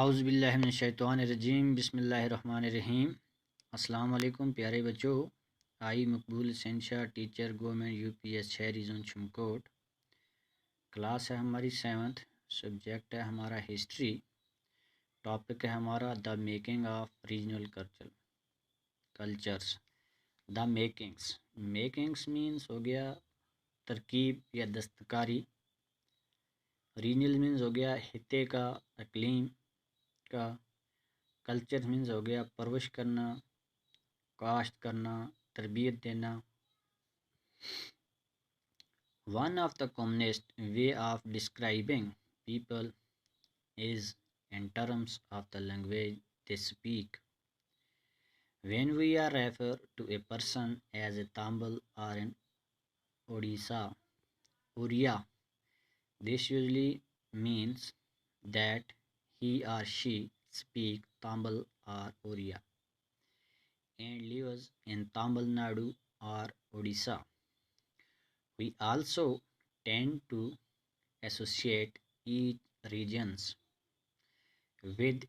आउज़ुबिल्लाहिमिनश्शैतानिर्रजीम बिस्मिल्लाहिर्रहमानिर्रहीम। अस्सलाम वालेकुम प्यारे बच्चों। आई मकबूल हussain शाह टीचर गवर्नमेंट यूपीएस शहरी जोन चमकोट। क्लास है हमारी 7th। सब्जेक्ट है हमारा हिस्ट्री। टॉपिक है हमारा the making of regional cultures. The makings means हो गया तरकीब या दस्तकारी। रीजनल मीन्स हो गया हित्ते का, अकलीम का। कल्चर मीन्स हो गया परवरिश करना, काश्त करना, तरबियत देना। One of the commonest way of describing people is in terms of the language they speak. When we are refer to a person as a Tambal or an Oriya, this usually means that he or she speak Tambal or Oriya and lives in Tamil Nadu or Odisha. We also tend to associate each regions with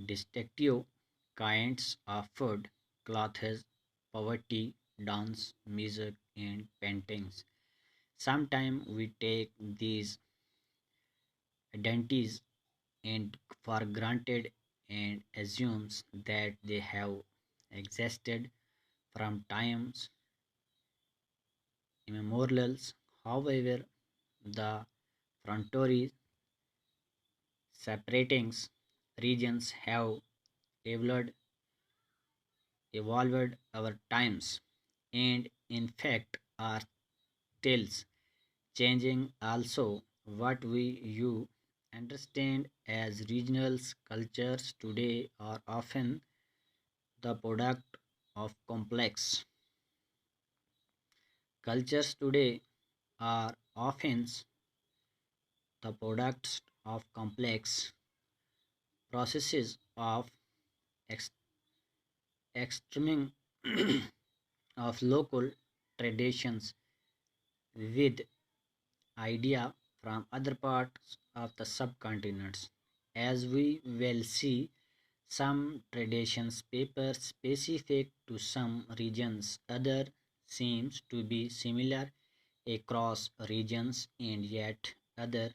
distinctive kinds of food, clothes, poverty, dance, music, and paintings. Sometimes we take these identities and for granted and assumes that they have existed from times immemorial. However, the frontiers separating regions have evolved over times and in fact are still changing. Also, what we you understand as regional cultures today are often the product of complex cultures today are often the products of complex processes of ex- extreming of local traditions with idea from other parts of the subcontinents. As we will see, some traditions paper specific to some regions, other seems to be similar across regions, and yet other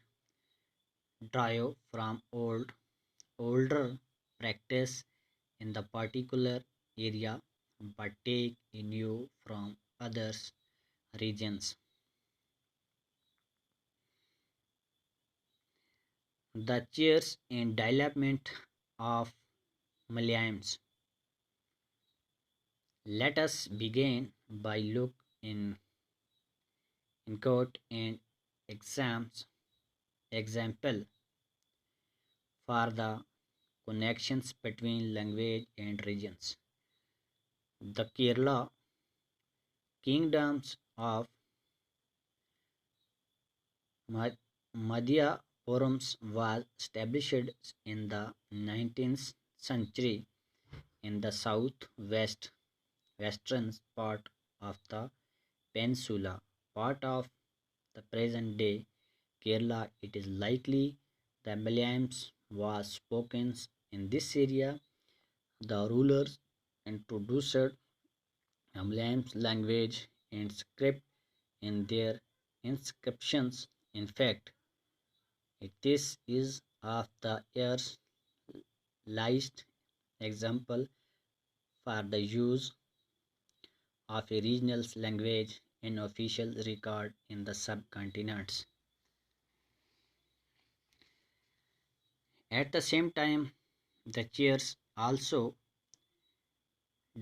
derive from older practice in the particular area but take a new from others regions. The cheers and development of Malayams. Let us begin by look in court and example for the connections between language and regions. The Kerala kingdoms of Madhya Forums was established in the 19th century in the western part of the peninsula, part of the present day Kerala. It is likely the Malayams was spoken in this area. The rulers introduced Malayalam language and script in their inscriptions. In fact, this is of the earliest example for the use of a regional language in official record in the subcontinents. At the same time, the chairs also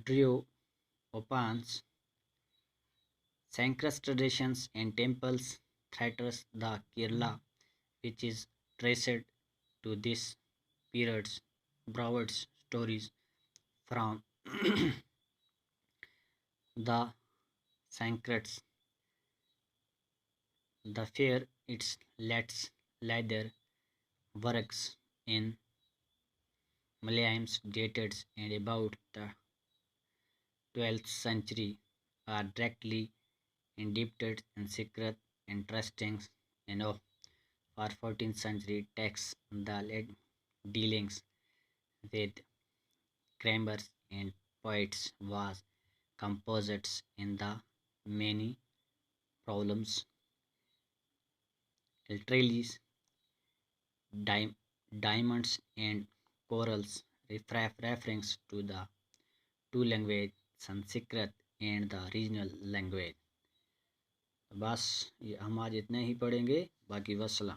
drew upon sacred traditions and temples throughout the Kerala, which is traced to this period's broad stories from the Sankrat's, the fair its lets leather works in Malayams dated and about the 12th century are directly indebted in secret interesting enough for 14th century texts. The dealings with grammars and poets was composites in the many problems literally di- diamonds and corals reference to the two language Sanskrit and the regional language। बस ये हम आज इतने ही पढ़ेंगे, बाकी वस्सलाम।